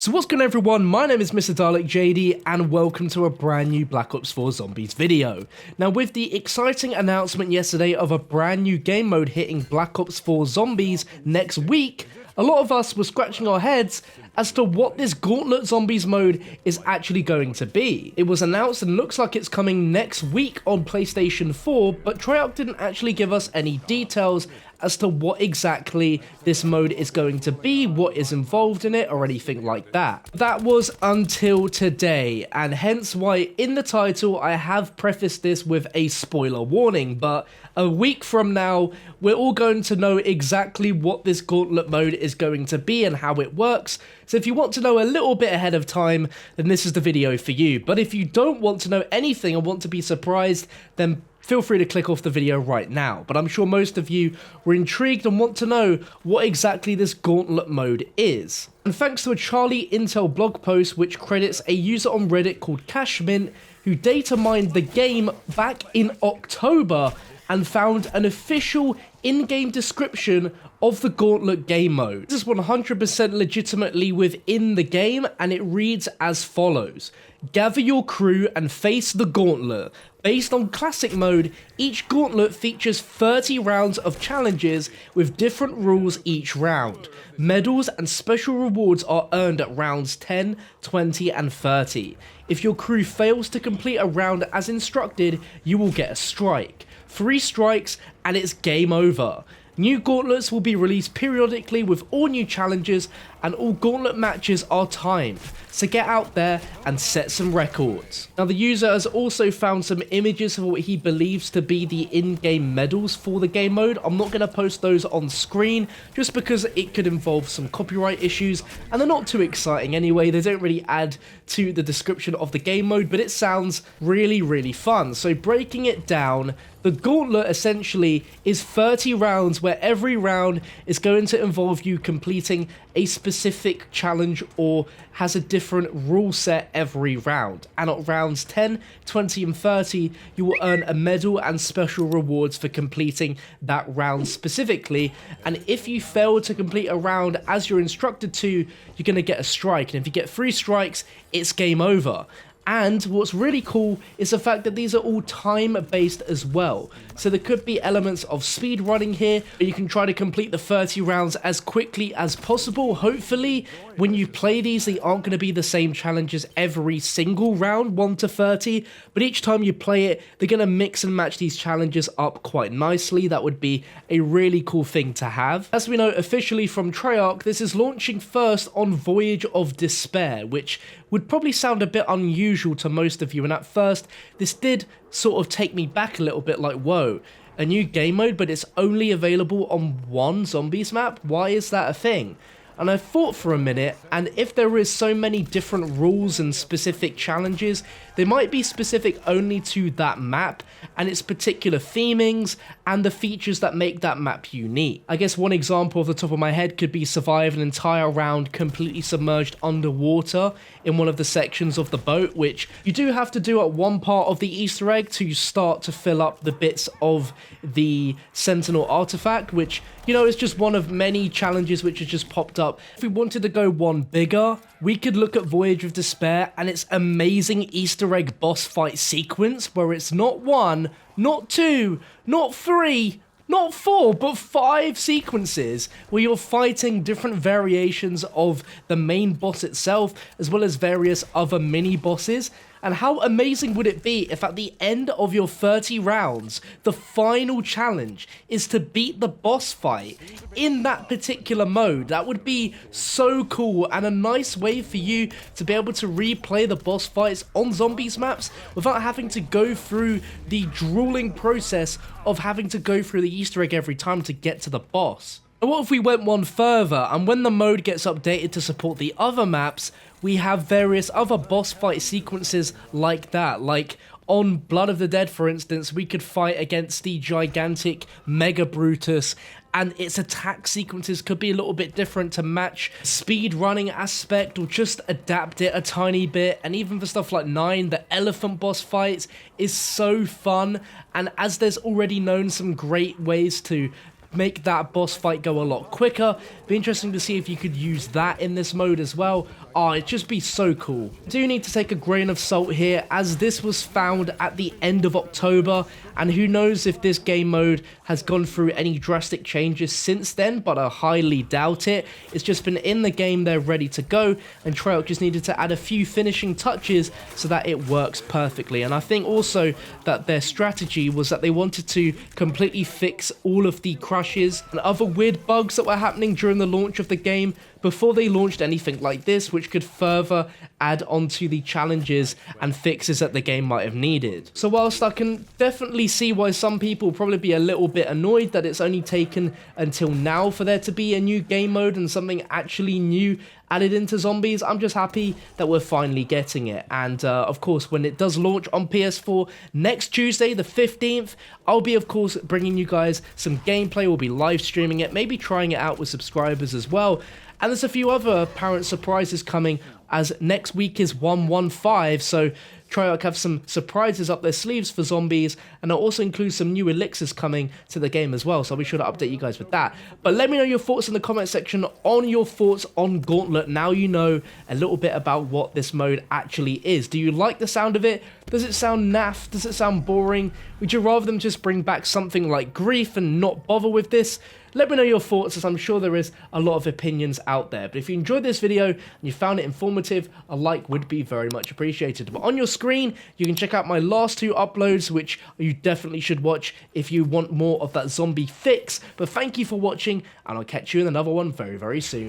So what's going on everyone, my name is MrDalekJD and welcome to a brand new Black Ops 4 Zombies video. Now with the exciting announcement yesterday of a brand new game mode hitting Black Ops 4 Zombies next week, a lot of us were scratching our heads as to what this Gauntlet Zombies mode is actually going to be. It was announced and looks like it's coming next week on PlayStation 4, but Treyarch didn't actually give us any details as to what exactly this mode is going to be, what is involved in it, or anything like that. That was until today, and hence why in the title I have prefaced this with a spoiler warning, but a week from now, we're all going to know exactly what this Gauntlet mode is going to be and how it works. So if you want to know a little bit ahead of time, then this is the video for you. But if you don't want to know anything and want to be surprised, then feel free to click off the video right now. But I'm sure most of you were intrigued and want to know what exactly this Gauntlet mode is. And thanks to a Charlie Intel blog post which credits a user on Reddit called Cashmint, who data mined the game back in October and found an official in-game description of the Gauntlet game mode. This is 100% legitimately within the game, and it reads as follows. Gather your crew and face the Gauntlet. Based on classic mode, each Gauntlet features 30 rounds of challenges with different rules each round. Medals and special rewards are earned at rounds 10, 20 and 30. If your crew fails to complete a round as instructed, you will get a strike. 3 strikes and it's game over. New Gauntlets will be released periodically with all new challenges, and all Gauntlet matches are timed, so get out there and set some records. Now the user has also found some images of what he believes to be the in-game medals for the game mode. I'm not going to post those on screen just because it could involve some copyright issues, and they're not too exciting anyway. They don't really add to the description of the game mode, but it sounds really fun. So breaking it down, the Gauntlet essentially is 30 rounds where every round is going to involve you completing a specific challenge or has a different rule set every round. And at rounds 10, 20 and 30, you will earn a medal and special rewards for completing that round specifically. And if you fail to complete a round as you're instructed to, you're going to get a strike. And if you get 3 strikes, it's game over. And what's really cool is the fact that these are all time-based as well. So there could be elements of speed running here, where you can try to complete the 30 rounds as quickly as possible. Hopefully, when you play these, they aren't going to be the same challenges every single round, 1 to 30. But each time you play it, they're going to mix and match these challenges up quite nicely. That would be a really cool thing to have. As we know officially from Treyarch, this is launching first on Voyage of Despair, which would probably sound a bit unusual to most of you, and at first this did sort of take me back a little bit, like, whoa, a new game mode but it's only available on one zombies map? Why is that a thing? And I thought for a minute, and if there is so many different rules and specific challenges, they might be specific only to that map and its particular themings and the features that make that map unique. I guess one example off the top of my head could be survive an entire round completely submerged underwater in one of the sections of the boat, which you do have to do at one part of the Easter egg to start to fill up the bits of the Sentinel artifact, which, you know, is just one of many challenges which has just popped up. If we wanted to go one bigger, we could look at Voyage of Despair and its amazing Easter egg boss fight sequence, where it's not 1, not 2, not 3, not 4, but 5 sequences where you're fighting different variations of the main boss itself, as well as various other mini bosses. And how amazing would it be if at the end of your 30 rounds, the final challenge is to beat the boss fight in that particular mode? That would be so cool, and a nice way for you to be able to replay the boss fights on zombies maps without having to go through the grueling process of having to go through the Easter egg every time to get to the boss. And what if we went one further, and when the mode gets updated to support the other maps, we have various other boss fight sequences like that. Like on Blood of the Dead, for instance, we could fight against the gigantic Mega Brutus, and its attack sequences could be a little bit different to match speed running aspect or just adapt it a tiny bit. And even for stuff like 9, the elephant boss fights is so fun, and as there's already known some great ways to make that boss fight go a lot quicker. Be interesting to see if you could use that in this mode as well. Oh, it'd just be so cool. I do need to take a grain of salt here, as this was found at the end of October, and who knows if this game mode has gone through any drastic changes since then, but I highly doubt it. It's just been in the game there ready to go, and Treyarch just needed to add a few finishing touches so that it works perfectly. And I think also that their strategy was that they wanted to completely fix all of the crashes and other weird bugs that were happening during the launch of the game before they launched anything like this, which could further add onto the challenges and fixes that the game might have needed. So whilst I can definitely see why some people probably be a little bit annoyed that it's only taken until now for there to be a new game mode and something actually new added into Zombies, I'm just happy that we're finally getting it. And of course, when it does launch on PS4 next Tuesday, the 15th, I'll be, of course, bringing you guys some gameplay. We'll be live streaming it, maybe trying it out with subscribers as well. And there's a few other apparent surprises coming, as next week is 115, so Treyarch have some surprises up their sleeves for Zombies, and it'll also include some new Elixirs coming to the game as well, so I'll be sure to update you guys with that. But let me know your thoughts in the comment section on your thoughts on Gauntlet. Now you know a little bit about what this mode actually is. Do you like the sound of it? Does it sound naff? Does it sound boring? Would you rather them just bring back something like Grief and not bother with this? Let me know your thoughts, as I'm sure there is a lot of opinions out there. But if you enjoyed this video and you found it informative, a like would be very much appreciated. But on your screen, you can check out my last two uploads, which you definitely should watch if you want more of that zombie fix. But thank you for watching, and I'll catch you in another one very, very soon.